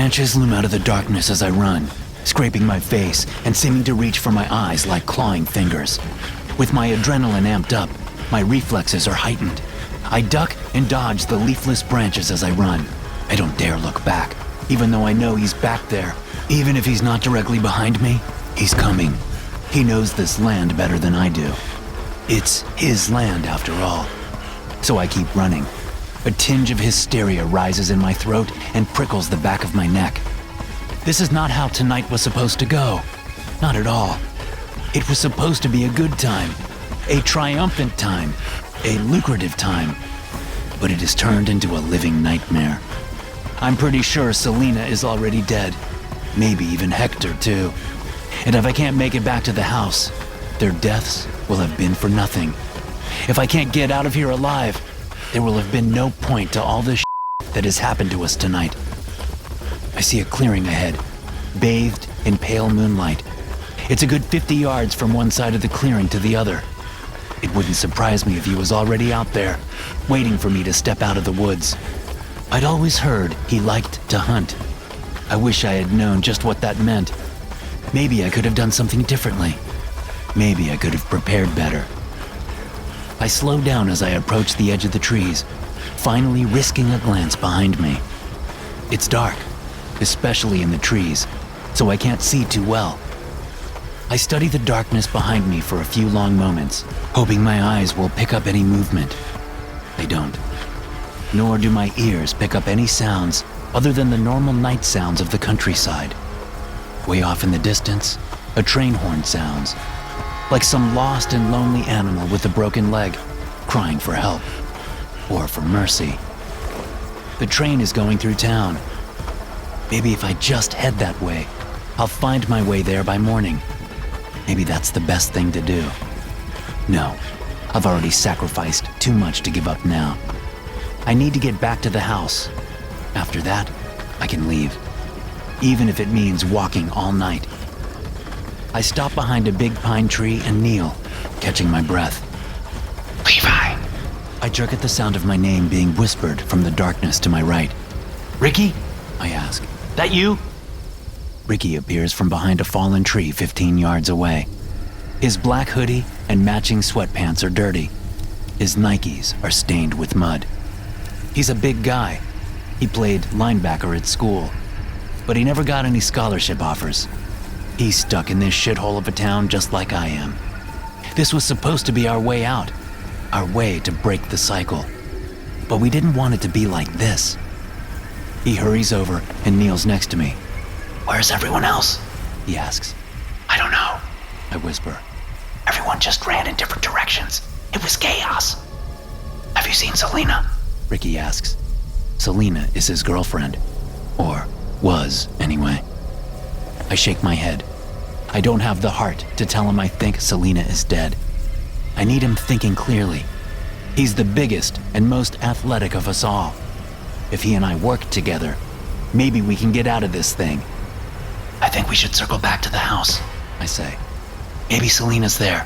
Branches loom out of the darkness as I run, scraping my face and seeming to reach for my eyes like clawing fingers. With my adrenaline amped up, my reflexes are heightened. I duck and dodge the leafless branches as I run. I don't dare look back, even though I know he's back there. Even if he's not directly behind me, he's coming. He knows this land better than I do. It's his land after all. So I keep running. A tinge of hysteria rises in my throat and prickles the back of my neck. This is not how tonight was supposed to go. Not at all. It was supposed to be a good time, a triumphant time, a lucrative time. But it has turned into a living nightmare. I'm pretty sure Selena is already dead. Maybe even Hector too. And if I can't make it back to the house, their deaths will have been for nothing. If I can't get out of here alive, there will have been no point to all this that has happened to us tonight. I see a clearing ahead, bathed in pale moonlight. It's a good 50 yards from one side of the clearing to the other. It wouldn't surprise me if he was already out there, waiting for me to step out of the woods. I'd always heard he liked to hunt. I wish I had known just what that meant. Maybe I could have done something differently. Maybe I could have prepared better. I slow down as I approach the edge of the trees, finally risking a glance behind me. It's dark, especially in the trees, so I can't see too well. I study the darkness behind me for a few long moments, hoping my eyes will pick up any movement. They don't. Nor do my ears pick up any sounds other than the normal night sounds of the countryside. Way off in the distance, a train horn sounds, like some lost and lonely animal with a broken leg, crying for help, or for mercy. The train is going through town. Maybe if I just head that way, I'll find my way there by morning. Maybe that's the best thing to do. No, I've already sacrificed too much to give up now. I need to get back to the house. After that, I can leave, even if it means walking all night. I stop behind a big pine tree and kneel, catching my breath. Levi! I jerk at the sound of my name being whispered from the darkness to my right. Ricky? I ask. That you? Ricky appears from behind a fallen tree 15 yards away. His black hoodie and matching sweatpants are dirty. His Nikes are stained with mud. He's a big guy. He played linebacker at school, but he never got any scholarship offers. He's stuck in this shithole of a town just like I am. This was supposed to be our way out, our way to break the cycle. But we didn't want it to be like this. He hurries over and kneels next to me. Where's everyone else? He asks. I don't know, I whisper. Everyone just ran in different directions. It was chaos. Have you seen Selena? Ricky asks. Selena is his girlfriend. Or was, anyway. I shake my head. I don't have the heart to tell him I think Selena is dead. I need him thinking clearly. He's the biggest and most athletic of us all. If he and I work together, maybe we can get out of this thing. I think we should circle back to the house, I say. Maybe Selena's there.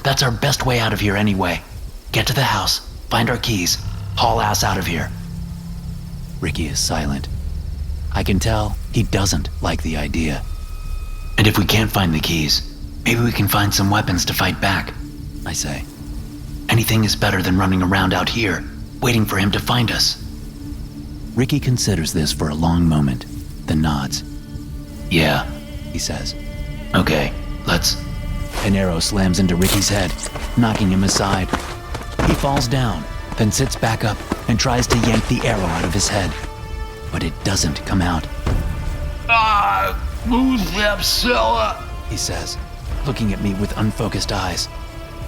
That's our best way out of here anyway. Get to the house, find our keys, haul ass out of here. Ricky is silent. I can tell he doesn't like the idea. And if we can't find the keys, maybe we can find some weapons to fight back, I say. Anything is better than running around out here, waiting for him to find us. Ricky considers this for a long moment, then nods. Yeah, he says. Okay, let's... An arrow slams into Ricky's head, knocking him aside. He falls down, then sits back up and tries to yank the arrow out of his head. But it doesn't come out. Move them, Scylla, he says, looking at me with unfocused eyes.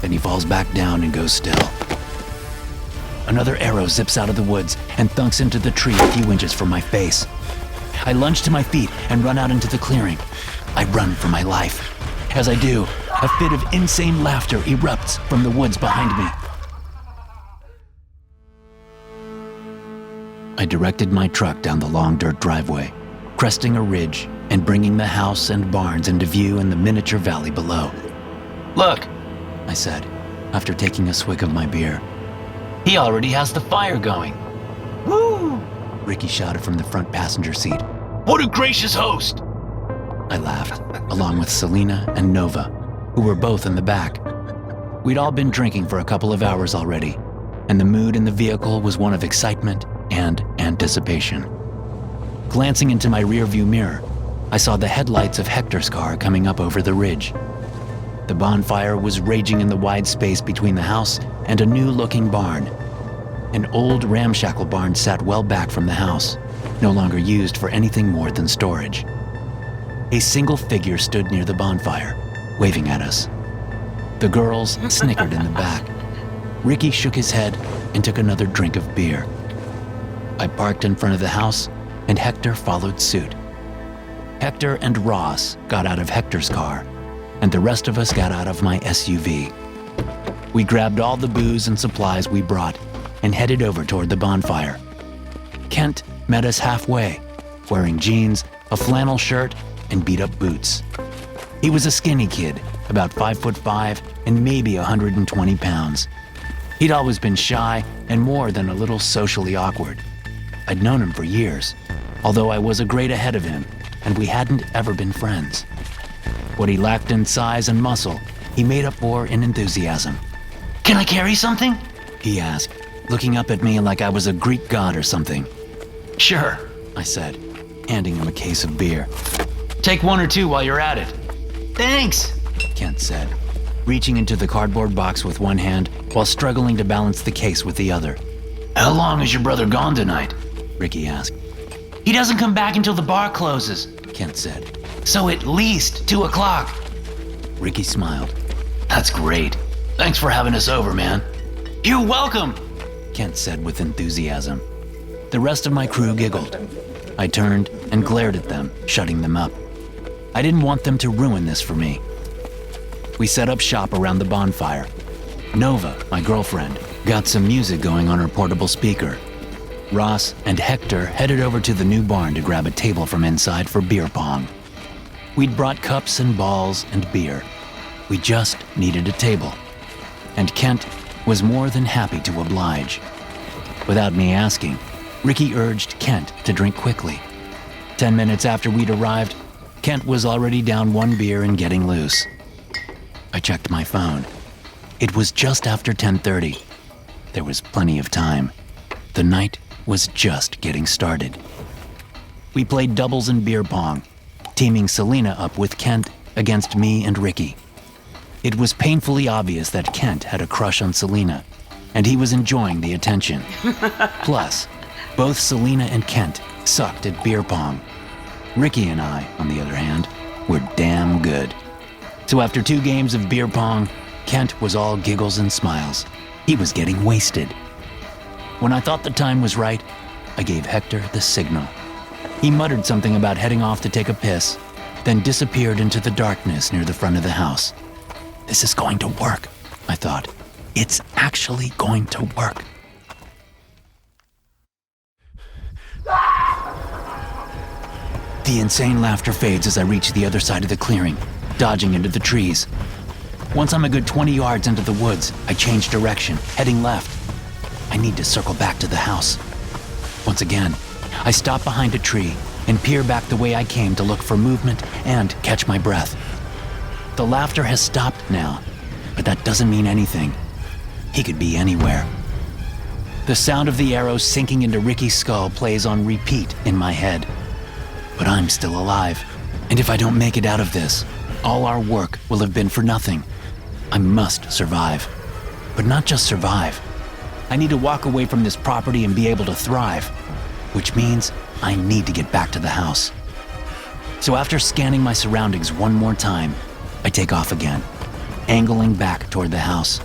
Then he falls back down and goes still. Another arrow zips out of the woods and thunks into the tree a few inches from my face. I lunge to my feet and run out into the clearing. I run for my life. As I do, a fit of insane laughter erupts from the woods behind me. I directed my truck down the long dirt driveway, cresting a ridge and bringing the house and barns into view in the miniature valley below. Look, I said, after taking a swig of my beer. He already has the fire going. Woo! Ricky shouted from the front passenger seat. What a gracious host! I laughed, along with Selena and Nova, who were both in the back. We'd all been drinking for a couple of hours already, and the mood in the vehicle was one of excitement and anticipation. Glancing into my rearview mirror, I saw the headlights of Hector's car coming up over the ridge. The bonfire was raging in the wide space between the house and a new-looking barn. An old ramshackle barn sat well back from the house, no longer used for anything more than storage. A single figure stood near the bonfire, waving at us. The girls snickered in the back. Ricky shook his head and took another drink of beer. I parked in front of the house, and Hector followed suit. Hector and Ross got out of Hector's car, and the rest of us got out of my SUV. We grabbed all the booze and supplies we brought and headed over toward the bonfire. Kent met us halfway, wearing jeans, a flannel shirt, and beat-up boots. He was a skinny kid, about 5'5" and maybe 120 pounds. He'd always been shy and more than a little socially awkward. I'd known him for years, although I was a grade ahead of him, and we hadn't ever been friends. What he lacked in size and muscle, he made up for in enthusiasm. "Can I carry something?" he asked, looking up at me like I was a Greek god or something. "Sure," I said, handing him a case of beer. "Take one or two while you're at it." "Thanks," Kent said, reaching into the cardboard box with one hand while struggling to balance the case with the other. "How long is your brother gone tonight?" Ricky asked. "He doesn't come back until the bar closes," Kent said. "So at least 2 o'clock. Ricky smiled. "That's great. Thanks for having us over, man." "You're welcome," Kent said with enthusiasm. The rest of my crew giggled. I turned and glared at them, shutting them up. I didn't want them to ruin this for me. We set up shop around the bonfire. Nova, my girlfriend, got some music going on her portable speaker. Ross and Hector headed over to the new barn to grab a table from inside for beer pong. We'd brought cups and balls and beer. We just needed a table. And Kent was more than happy to oblige. Without me asking, Ricky urged Kent to drink quickly. 10 minutes after we'd arrived, Kent was already down one beer and getting loose. I checked my phone. It was just after 10:30. There was plenty of time. The night was just getting started. We played doubles and beer pong, teaming Selena up with Kent against me and Ricky. It was painfully obvious that Kent had a crush on Selena, and he was enjoying the attention. Plus, both Selena and Kent sucked at beer pong. Ricky and I, on the other hand, were damn good. So after 2 games of beer pong, Kent was all giggles and smiles. He was getting wasted. When I thought the time was right, I gave Hector the signal. He muttered something about heading off to take a piss, then disappeared into the darkness near the front of the house. This is going to work, I thought. It's actually going to work. The insane laughter fades as I reach the other side of the clearing, dodging into the trees. Once I'm a good 20 yards into the woods, I change direction, heading left. I need to circle back to the house. Once again, I stop behind a tree and peer back the way I came to look for movement and catch my breath. The laughter has stopped now, but that doesn't mean anything. He could be anywhere. The sound of the arrow sinking into Ricky's skull plays on repeat in my head. But I'm still alive, and if I don't make it out of this, all our work will have been for nothing. I must survive. But not just survive. I need to walk away from this property and be able to thrive, which means I need to get back to the house. So after scanning my surroundings one more time, I take off again, angling back toward the house.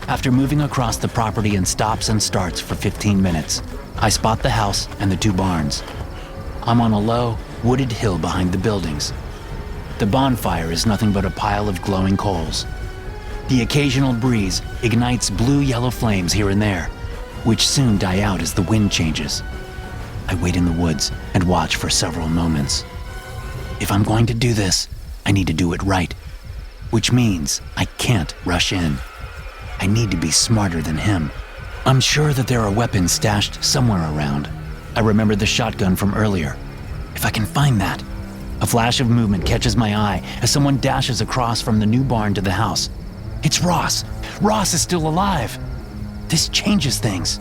After moving across the property in stops and starts for 15 minutes, I spot the house and the 2 barns. I'm on a low, wooded hill behind the buildings. The bonfire is nothing but a pile of glowing coals. The occasional breeze ignites blue-yellow flames here and there, which soon die out as the wind changes. I wait in the woods and watch for several moments. If I'm going to do this, I need to do it right, which means I can't rush in. I need to be smarter than him. I'm sure that there are weapons stashed somewhere around. I remember the shotgun from earlier. If I can find that. A flash of movement catches my eye as someone dashes across from the new barn to the house. It's Ross. Ross is still alive. This changes things.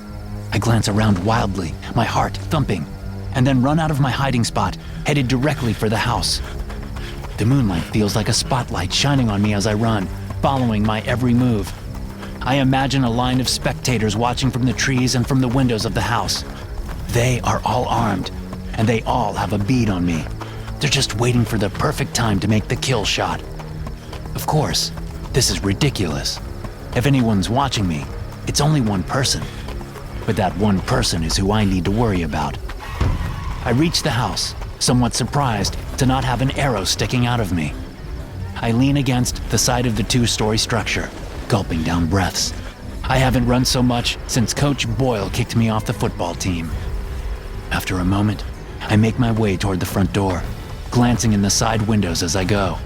I glance around wildly, my heart thumping, and then run out of my hiding spot, headed directly for the house. The moonlight feels like a spotlight shining on me as I run, following my every move. I imagine a line of spectators watching from the trees and from the windows of the house. They are all armed, and they all have a bead on me. They're just waiting for the perfect time to make the kill shot. Of course, this is ridiculous. If anyone's watching me, it's only one person. But that one person is who I need to worry about. I reach the house, somewhat surprised to not have an arrow sticking out of me. I lean against the side of the two-story structure, gulping down breaths. I haven't run so much since Coach Boyle kicked me off the football team. After a moment, I make my way toward the front door, glancing in the side windows as I go.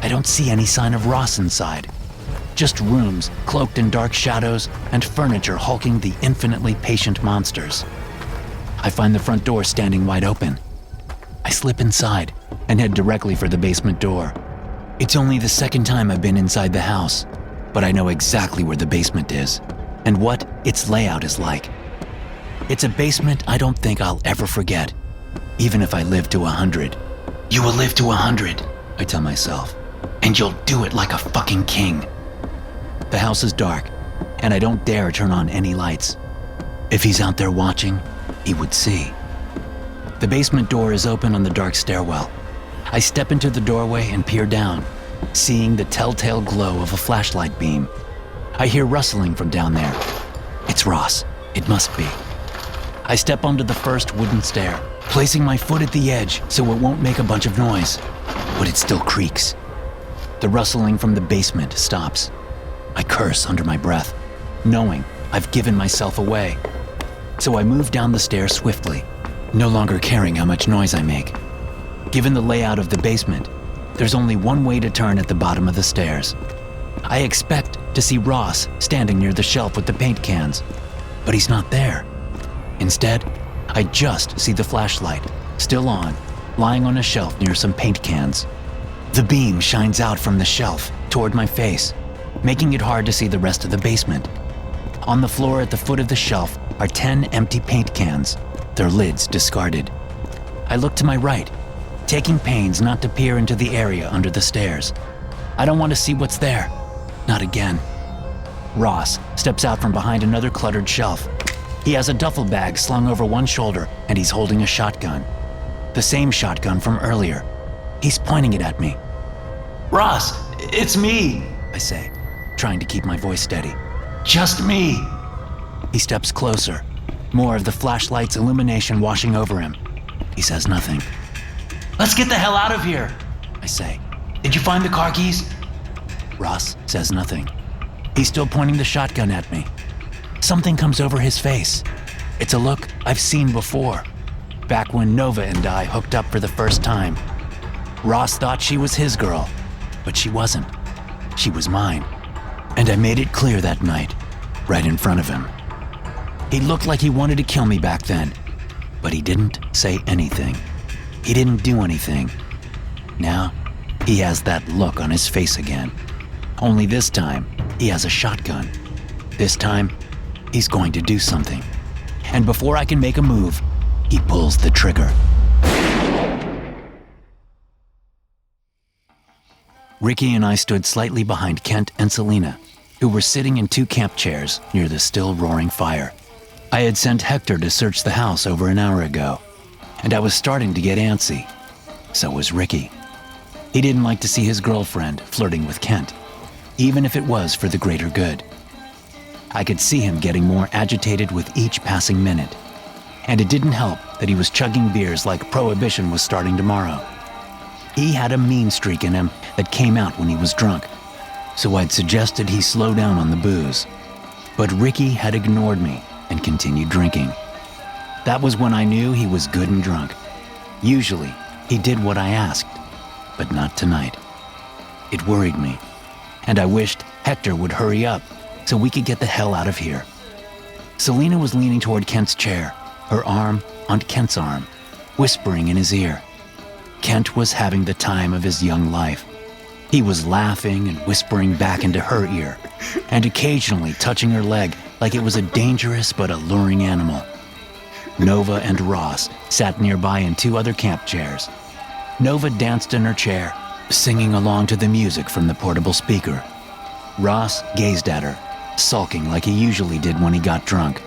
I don't see any sign of Ross inside. Just rooms cloaked in dark shadows and furniture hulking the infinitely patient monsters. I find the front door standing wide open. I slip inside and head directly for the basement door. It's only the second time I've been inside the house, but I know exactly where the basement is and what its layout is like. It's a basement I don't think I'll ever forget, even if I live to 100. You will live to 100, I tell myself, and you'll do it like a fucking king. The house is dark, and I don't dare turn on any lights. If he's out there watching, he would see. The basement door is open on the dark stairwell. I step into the doorway and peer down, seeing the telltale glow of a flashlight beam. I hear rustling from down there. It's Ross. It must be. I step onto the first wooden stair, placing my foot at the edge so it won't make a bunch of noise, but it still creaks. The rustling from the basement stops. I curse under my breath, knowing I've given myself away. So I move down the stairs swiftly, no longer caring how much noise I make. Given the layout of the basement, there's only one way to turn at the bottom of the stairs. I expect to see Ross standing near the shelf with the paint cans, but he's not there. Instead, I just see the flashlight, still on, lying on a shelf near some paint cans. The beam shines out from the shelf toward my face, making it hard to see the rest of the basement. On the floor at the foot of the shelf are 10 empty paint cans, their lids discarded. I look to my right, taking pains not to peer into the area under the stairs. I don't want to see what's there. Not again. Ross steps out from behind another cluttered shelf. He has a duffel bag slung over one shoulder, and he's holding a shotgun. The same shotgun from earlier. He's pointing it at me. "Ross, it's me," I say, trying to keep my voice steady. "Just me." He steps closer, more of the flashlight's illumination washing over him. He says nothing. "Let's get the hell out of here," I say. "Did you find the car keys?" Ross says nothing. He's still pointing the shotgun at me. Something comes over his face. It's a look I've seen before, back when Nova and I hooked up for the first time. Ross thought she was his girl, but she wasn't. She was mine. And I made it clear that night, right in front of him. He looked like he wanted to kill me back then, but he didn't say anything. He didn't do anything. Now, he has that look on his face again. Only this time, he has a shotgun. This time, he's going to do something. And before I can make a move, he pulls the trigger. Ricky and I stood slightly behind Kent and Selena, who were sitting in 2 camp chairs near the still roaring fire. I had sent Hector to search the house over an hour ago, and I was starting to get antsy. So was Ricky. He didn't like to see his girlfriend flirting with Kent, even if it was for the greater good. I could see him getting more agitated with each passing minute, and it didn't help that he was chugging beers like Prohibition was starting tomorrow. He had a mean streak in him that came out when he was drunk, so I'd suggested he slow down on the booze. But Ricky had ignored me and continued drinking. That was when I knew he was good and drunk. Usually, he did what I asked, but not tonight. It worried me, and I wished Hector would hurry up so we could get the hell out of here. Selena was leaning toward Kent's chair, her arm on Kent's arm. whispering in his ear. Kent was having the time of his young life. He was laughing and whispering back into her ear, and occasionally touching her leg like it was a dangerous but alluring animal. Nova and Ross sat nearby in 2 other camp chairs. Nova danced in her chair, singing along to the music from the portable speaker. Ross gazed at her, sulking like he usually did when he got drunk.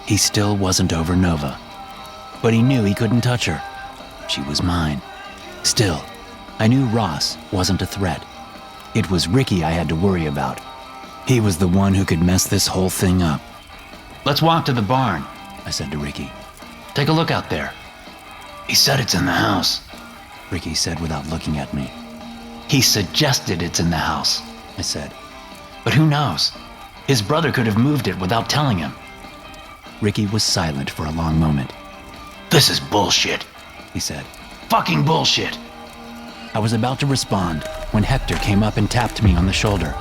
He still wasn't over Nova, but he knew he couldn't touch her. She was mine. Still, I knew Ross wasn't a threat. It was Ricky I had to worry about. He was the one who could mess this whole thing up. "Let's walk to the barn," I said to Ricky. "Take a look out there." "He said it's in the house," Ricky said without looking at me. "He suggested it's in the house," I said. "But who knows? His brother could have moved it without telling him." Ricky was silent for a long moment. "This is bullshit," he said. "Fucking bullshit." I was about to respond when Hector came up and tapped me on the shoulder.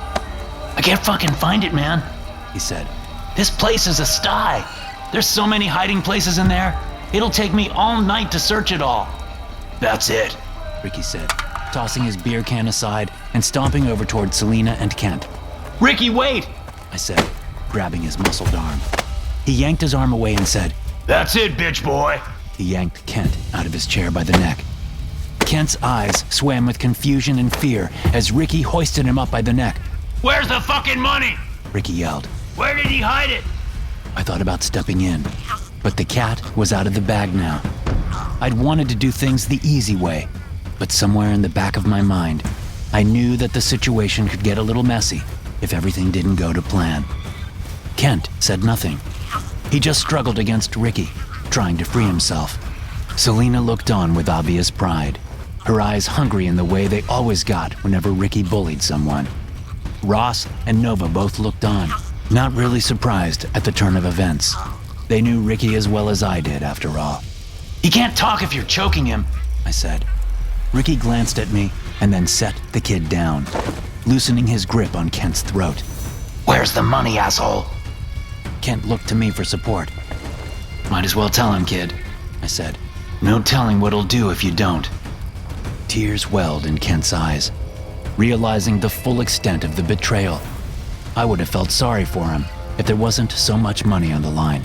"I can't fucking find it, man," he said. "This place is a sty. There's so many hiding places in there. It'll take me all night to search it all." "That's it," Ricky said, tossing his beer can aside and stomping over toward Selena and Kent. "Ricky, wait," I said, grabbing his muscled arm. He yanked his arm away and said, "That's it, bitch boy." He yanked Kent out of his chair by the neck. Kent's eyes swam with confusion and fear as Ricky hoisted him up by the neck. "Where's the fucking money?" Ricky yelled. "Where did he hide it?" I thought about stepping in, but the cat was out of the bag now. I'd wanted to do things the easy way, but somewhere in the back of my mind, I knew that the situation could get a little messy if everything didn't go to plan. Kent said nothing. He just struggled against Ricky, trying to free himself. Selena looked on with obvious pride, her eyes hungry in the way they always got whenever Ricky bullied someone. Ross and Nova both looked on, not really surprised at the turn of events. They knew Ricky as well as I did, after all. "He can't talk if you're choking him," I said. Ricky glanced at me and then set the kid down, loosening his grip on Kent's throat. "Where's the money, asshole?" Kent looked to me for support. "Might as well tell him, kid," I said. "No telling what he'll do if you don't." Tears welled in Kent's eyes, realizing the full extent of the betrayal. I would have felt sorry for him if there wasn't so much money on the line.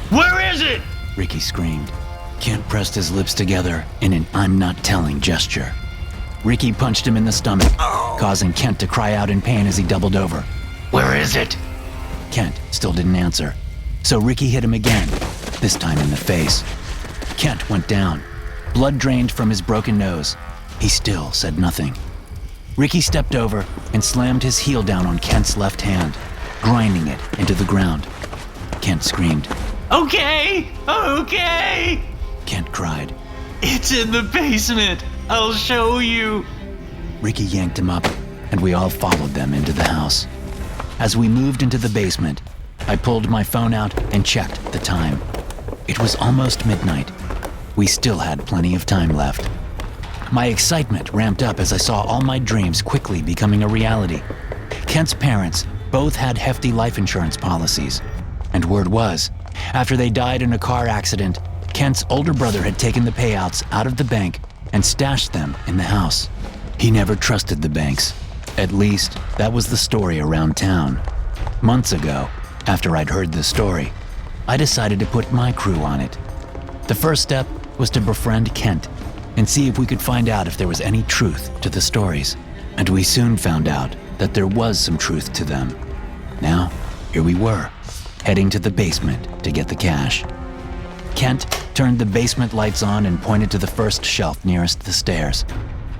"Where is it?" Ricky screamed. Kent pressed his lips together in an "I'm not telling" gesture. Ricky punched him in the stomach, causing Kent to cry out in pain as he doubled over. "Where is it?" Kent still didn't answer, so Ricky hit him again, this time in the face. Kent went down, blood drained from his broken nose. He still said nothing. Ricky stepped over and slammed his heel down on Kent's left hand, grinding it into the ground. Kent screamed. "Okay, okay!" Kent cried. "It's in the basement. I'll show you." Ricky yanked him up, and we all followed them into the house. As we moved into the basement, I pulled my phone out and checked the time. It was almost midnight. We still had plenty of time left. My excitement ramped up as I saw all my dreams quickly becoming a reality. Kent's parents both had hefty life insurance policies, and word was, after they died in a car accident, Kent's older brother had taken the payouts out of the bank and stashed them in the house. He never trusted the banks. At least, that was the story around town. Months ago, after I'd heard this story, I decided to put my crew on it. The first step was to befriend Kent and see if we could find out if there was any truth to the stories. And we soon found out that there was some truth to them. Now, here we were, heading to the basement to get the cash. Kent turned the basement lights on and pointed to the first shelf nearest the stairs.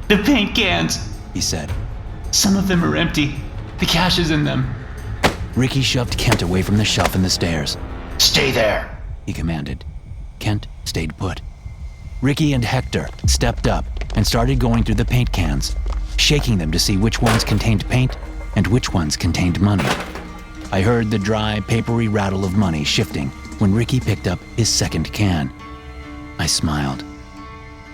"The paint cans," he said. "Some of them are empty. The cash is in them." Ricky shoved Kent away from the shelf in the stairs. "Stay there," he commanded. Kent stayed put. Ricky and Hector stepped up and started going through the paint cans, shaking them to see which ones contained paint and which ones contained money. I heard the dry, papery rattle of money shifting when Ricky picked up his second can. I smiled.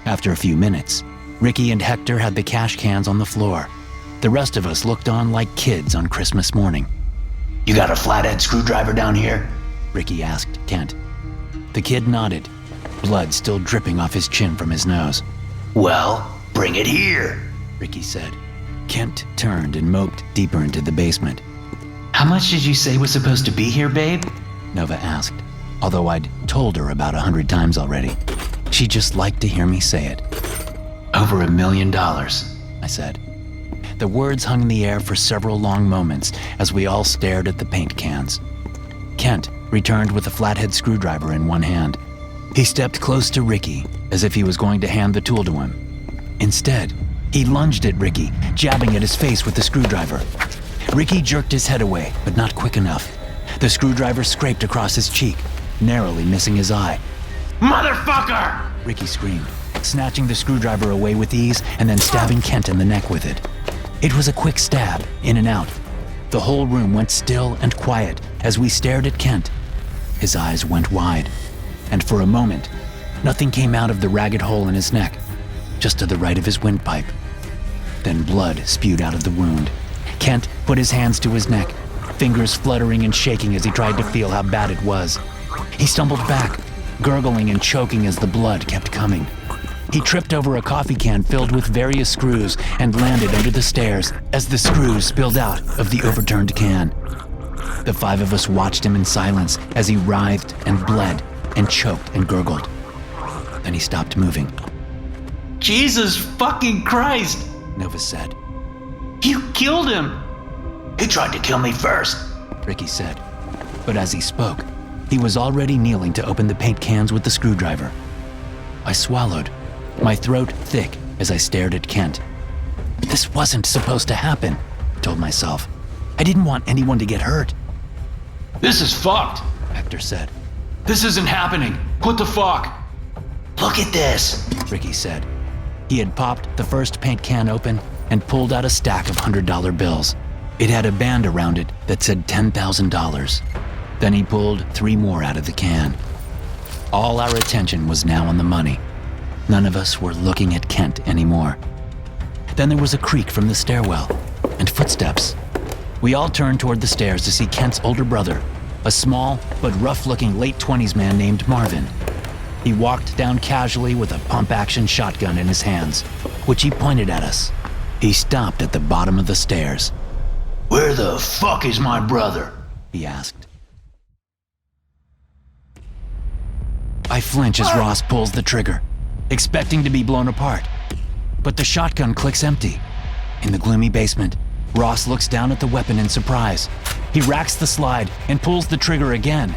After a few minutes, Ricky and Hector had the cash cans on the floor. The rest of us looked on like kids on Christmas morning. "You got a flathead screwdriver down here?" Ricky asked Kent. The kid nodded. blood still dripping off his chin from his nose. "Well, bring it here," Ricky said. Kent turned and moped deeper into the basement. "How much did you say was supposed to be here, babe?" Nova asked, although I'd told her about 100 times already. She just liked to hear me say it. "Over $1 million, I said. The words hung in the air for several long moments as we all stared at the paint cans. Kent returned with a flathead screwdriver in one hand. He stepped close to Ricky as if he was going to hand the tool to him. Instead, he lunged at Ricky, jabbing at his face with the screwdriver. Ricky jerked his head away, but not quick enough. The screwdriver scraped across his cheek, narrowly missing his eye. "Motherfucker!" Ricky screamed, snatching the screwdriver away with ease and then stabbing Kent in the neck with it. It was a quick stab, in and out. The whole room went still and quiet as we stared at Kent. His eyes went wide, and for a moment, nothing came out of the ragged hole in his neck, just to the right of his windpipe. Then blood spewed out of the wound. Kent put his hands to his neck, fingers fluttering and shaking as he tried to feel how bad it was. He stumbled back, gurgling and choking as the blood kept coming. He tripped over a coffee can filled with various screws and landed under the stairs as the screws spilled out of the overturned can. The five of us watched him in silence as he writhed and bled and choked and gurgled. Then he stopped moving. "Jesus fucking Christ!" Nova said. "You killed him!" "He tried to kill me first," Ricky said. But as he spoke, he was already kneeling to open the paint cans with the screwdriver. I swallowed, my throat thick as I stared at Kent. This wasn't supposed to happen, I told myself. I didn't want anyone to get hurt. "This is fucked," Hector said. "This isn't happening. What the fuck?" "Look at this," Ricky said. He had popped the first paint can open and pulled out a stack of $100 bills. It had a band around it that said $10,000. Then he pulled 3 more out of the can. All our attention was now on the money. None of us were looking at Kent anymore. Then there was a creak from the stairwell and footsteps. We all turned toward the stairs to see Kent's older brother, a small but rough-looking late 20s man named Marvin. He walked down casually with a pump-action shotgun in his hands, which he pointed at us. He stopped at the bottom of the stairs. "Where the fuck is my brother?" he asked. I flinch as Ross pulls the trigger, expecting to be blown apart. But the shotgun clicks empty. In the gloomy basement, Ross looks down at the weapon in surprise. He racks the slide and pulls the trigger again.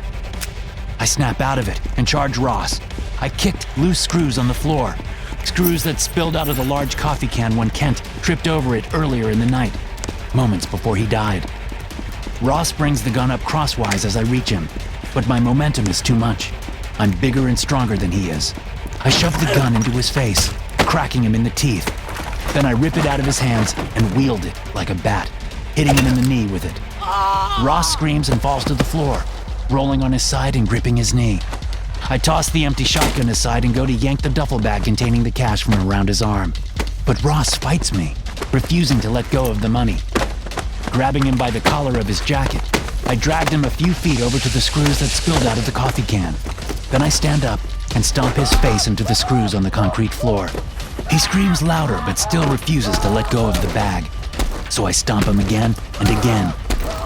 I snap out of it and charge Ross. I kicked loose screws on the floor, screws that spilled out of the large coffee can when Kent tripped over it earlier in the night, moments before he died. Ross brings the gun up crosswise as I reach him, but my momentum is too much. I'm bigger and stronger than he is. I shove the gun into his face, cracking him in the teeth. Then I rip it out of his hands and wield it like a bat, hitting him in the knee with it. Ross screams and falls to the floor, rolling on his side and gripping his knee. I toss the empty shotgun aside and go to yank the duffel bag containing the cash from around his arm. But Ross fights me, refusing to let go of the money. Grabbing him by the collar of his jacket, I dragged him a few feet over to the screws that spilled out of the coffee can. Then I stand up and stomp his face into the screws on the concrete floor. He screams louder but still refuses to let go of the bag. So I stomp him again and again,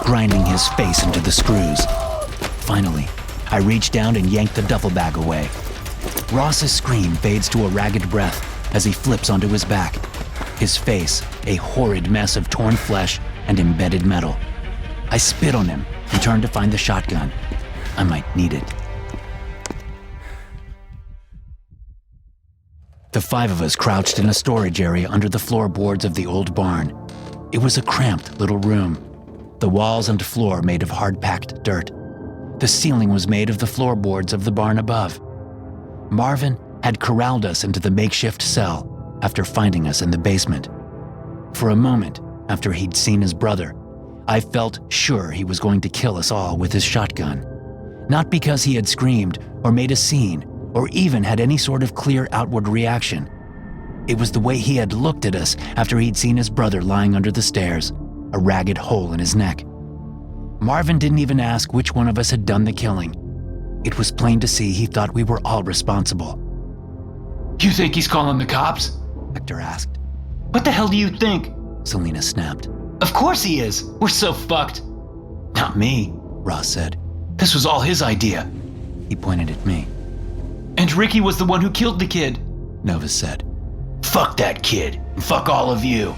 grinding his face into the screws. Finally, I reach down and yank the duffel bag away. Ross's scream fades to a ragged breath as he flips onto his back, his face a horrid mess of torn flesh and embedded metal. I spit on him and turn to find the shotgun. I might need it. The 5 of us crouched in a storage area under the floorboards of the old barn. It was a cramped little room, the walls and floor made of hard-packed dirt. The ceiling was made of the floorboards of the barn above. Marvin had corralled us into the makeshift cell after finding us in the basement. For a moment, after he'd seen his brother, I felt sure he was going to kill us all with his shotgun. Not because he had screamed or made a scene or even had any sort of clear outward reaction. It was the way he had looked at us after he'd seen his brother lying under the stairs, a ragged hole in his neck. Marvin didn't even ask which one of us had done the killing. It was plain to see he thought we were all responsible. You think he's calling the cops? Hector asked. What the hell do you think? Selena snapped. Of course he is. We're so fucked. Not me, Ross said. This was all his idea. He pointed at me. And Ricky was the one who killed the kid, Nova said. Fuck that kid, and fuck all of you,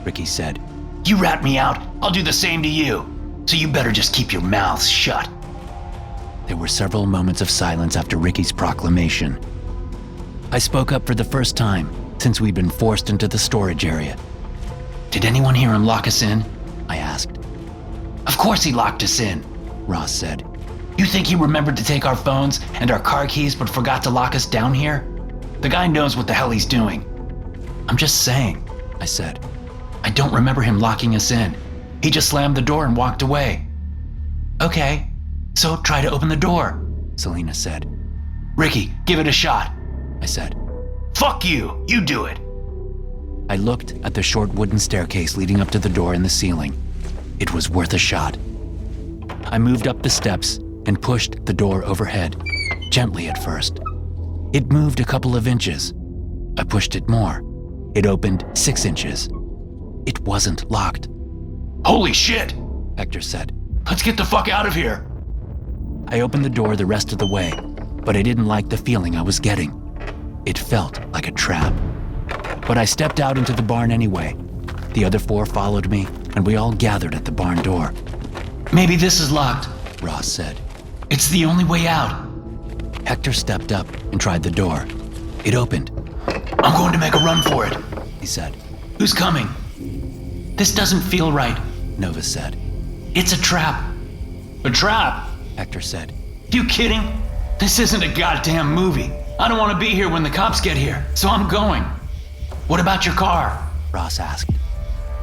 Ricky said. You rat me out, I'll do the same to you. So you better just keep your mouths shut. There were several moments of silence after Ricky's proclamation. I spoke up for the first time since we'd been forced into the storage area. Did anyone hear him lock us in? I asked. Of course he locked us in, Ross said. You think he remembered to take our phones and our car keys but forgot to lock us down here? The guy knows what the hell he's doing. I'm just saying, I said. I don't remember him locking us in. He just slammed the door and walked away. Okay, so try to open the door, Selena said. Ricky, give it a shot, I said. Fuck you, you do it. I looked at the short wooden staircase leading up to the door in the ceiling. It was worth a shot. I moved up the steps and pushed the door overhead, gently at first. It moved a couple of inches. I pushed it more. It opened 6 inches. It wasn't locked. Holy shit, Hector said. Let's get the fuck out of here. I opened the door the rest of the way, but I didn't like the feeling I was getting. It felt like a trap. But I stepped out into the barn anyway. The other 4 followed me, and we all gathered at the barn door. Maybe this is locked, Ross said. It's the only way out. Hector stepped up and tried the door. It opened. I'm going to make a run for it, he said. Who's coming? This doesn't feel right. Nova said. It's a trap. A trap? Hector said. You kidding? This isn't a goddamn movie. I don't want to be here when the cops get here, so I'm going. What about your car? Ross asked.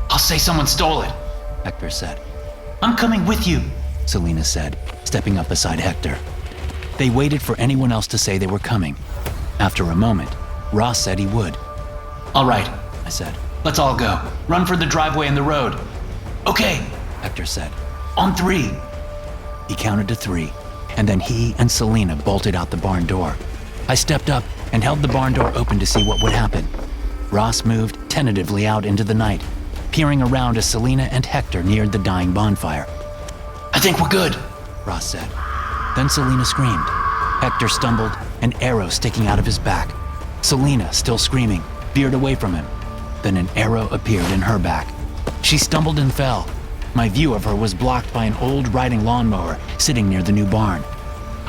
I'll say someone stole it, Hector said. I'm coming with you, Selena said, stepping up beside Hector. They waited for anyone else to say they were coming. After a moment, Ross said he would. All right, I said. Let's all go. Run for the driveway and the road. Okay, Hector said. On 3. He counted to 3, and then he and Selena bolted out the barn door. I stepped up and held the barn door open to see what would happen. Ross moved tentatively out into the night, peering around as Selena and Hector neared the dying bonfire. I think we're good, Ross said. Then Selena screamed. Hector stumbled, an arrow sticking out of his back. Selena, still screaming, veered away from him. Then an arrow appeared in her back. She stumbled and fell. My view of her was blocked by an old riding lawnmower sitting near the new barn.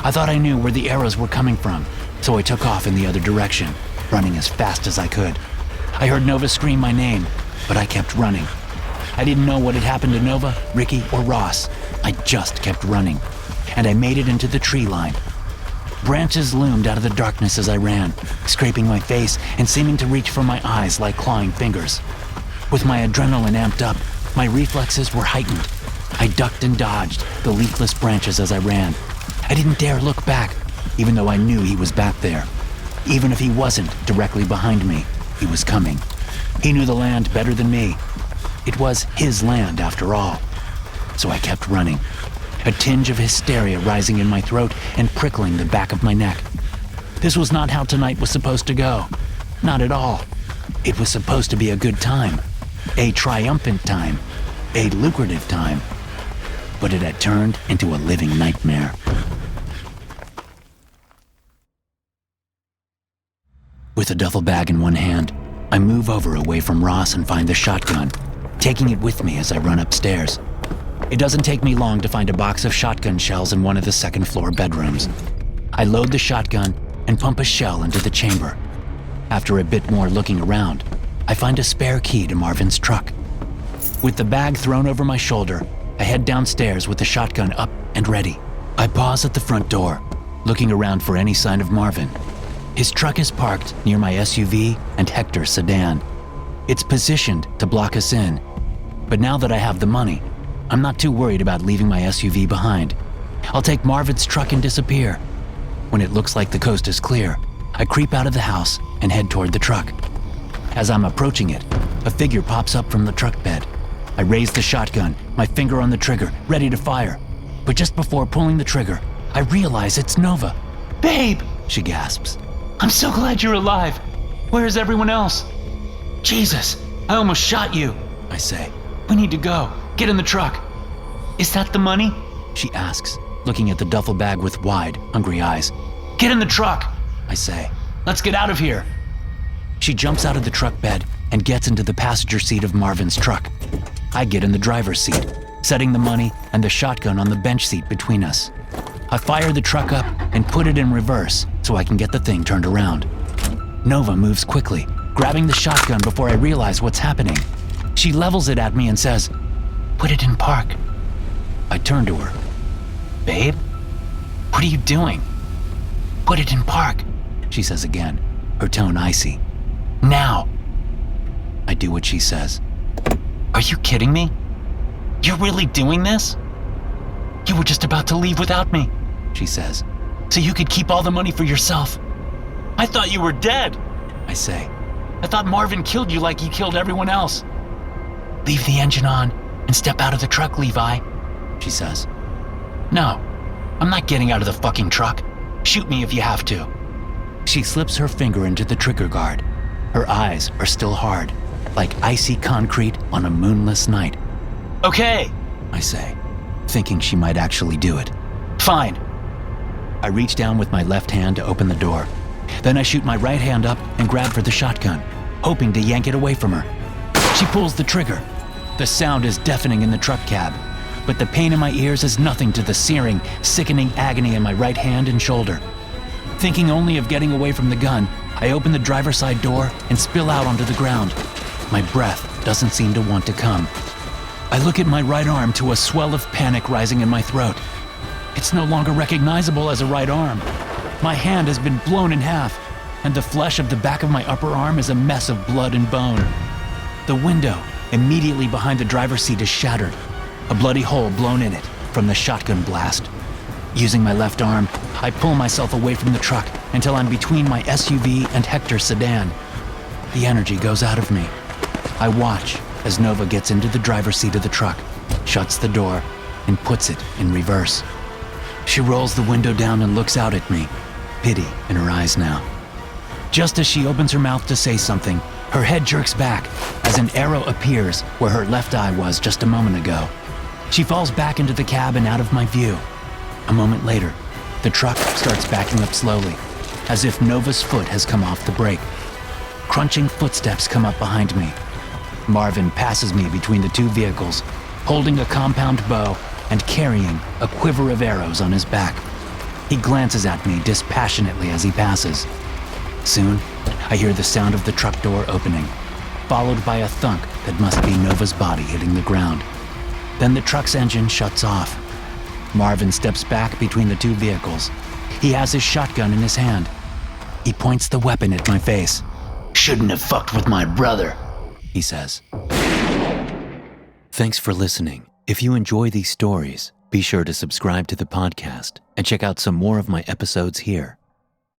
I thought I knew where the arrows were coming from, so I took off in the other direction, running as fast as I could. I heard Nova scream my name, but I kept running. I didn't know what had happened to Nova, Ricky, or Ross. I just kept running, and I made it into the tree line. Branches loomed out of the darkness as I ran, scraping my face and seeming to reach for my eyes like clawing fingers. With my adrenaline amped up, my reflexes were heightened. I ducked and dodged the leafless branches as I ran. I didn't dare look back, even though I knew he was back there. Even if he wasn't directly behind me, he was coming. He knew the land better than me. It was his land, after all. So I kept running, a tinge of hysteria rising in my throat and prickling the back of my neck. This was not how tonight was supposed to go. Not at all. It was supposed to be a good time. A triumphant time. A lucrative time. But it had turned into a living nightmare. With a duffel bag in one hand, I move over away from Ross and find the shotgun, taking it with me as I run upstairs. It doesn't take me long to find a box of shotgun shells in one of the second-floor bedrooms. I load the shotgun and pump a shell into the chamber. After a bit more looking around, I find a spare key to Marvin's truck. With the bag thrown over my shoulder, I head downstairs with the shotgun up and ready. I pause at the front door, looking around for any sign of Marvin. His truck is parked near my SUV and Hector's sedan. It's positioned to block us in, but now that I have the money, I'm not too worried about leaving my SUV behind. I'll take Marvin's truck and disappear. When it looks like the coast is clear, I creep out of the house and head toward the truck. As I'm approaching it, a figure pops up from the truck bed. I raise the shotgun, my finger on the trigger, ready to fire. But just before pulling the trigger, I realize it's Nova. Babe! She gasps. I'm so glad you're alive. Where is everyone else? Jesus, I almost shot you. I say. We need to go. Get in the truck. Is that the money? She asks, looking at the duffel bag with wide, hungry eyes. Get in the truck. I say. Let's get out of here. She jumps out of the truck bed and gets into the passenger seat of Marvin's truck. I get in the driver's seat, setting the money and the shotgun on the bench seat between us. I fire the truck up and put it in reverse so I can get the thing turned around. Nova moves quickly, grabbing the shotgun before I realize what's happening. She levels it at me and says, Put it in park. I turn to her. Babe? What are you doing? Put it in park, she says again, her tone icy. Now. I do what she says. Are you kidding me? You're really doing this? You were just about to leave without me, she says. So you could keep all the money for yourself. I thought you were dead. I say. I thought Marvin killed you like he killed everyone else. Leave the engine on and step out of the truck, Levi, she says. No, I'm not getting out of the fucking truck. Shoot me if you have to. She slips her finger into the trigger guard. Her eyes are still hard, like icy concrete on a moonless night. Okay, I say, thinking she might actually do it. Fine. I reach down with my left hand to open the door. Then I shoot my right hand up and grab for the shotgun, hoping to yank it away from her. She pulls the trigger. The sound is deafening in the truck cab, but the pain in my ears is nothing to the searing, sickening agony in my right hand and shoulder. Thinking only of getting away from the gun, I open the driver's side door and spill out onto the ground. My breath doesn't seem to want to come. I look at my right arm to a swell of panic rising in my throat. It's no longer recognizable as a right arm. My hand has been blown in half, and the flesh of the back of my upper arm is a mess of blood and bone. The window immediately behind the driver's seat is shattered, a bloody hole blown in it from the shotgun blast. Using my left arm, I pull myself away from the truck until I'm between my SUV and Hector's sedan. The energy goes out of me. I watch as Nova gets into the driver's seat of the truck, shuts the door, and puts it in reverse. She rolls the window down and looks out at me, pity in her eyes now. Just as she opens her mouth to say something, her head jerks back as an arrow appears where her left eye was just a moment ago. She falls back into the cab and out of my view. A moment later, the truck starts backing up slowly, as if Nova's foot has come off the brake. Crunching footsteps come up behind me. Marvin passes me between the two vehicles, holding a compound bow and carrying a quiver of arrows on his back. He glances at me dispassionately as he passes. Soon, I hear the sound of the truck door opening, followed by a thunk that must be Nova's body hitting the ground. Then the truck's engine shuts off. Marvin steps back between the two vehicles. He has his shotgun in his hand. He points the weapon at my face. Shouldn't have fucked with my brother, he says. Thanks for listening. If you enjoy these stories, be sure to subscribe to the podcast and check out some more of my episodes here.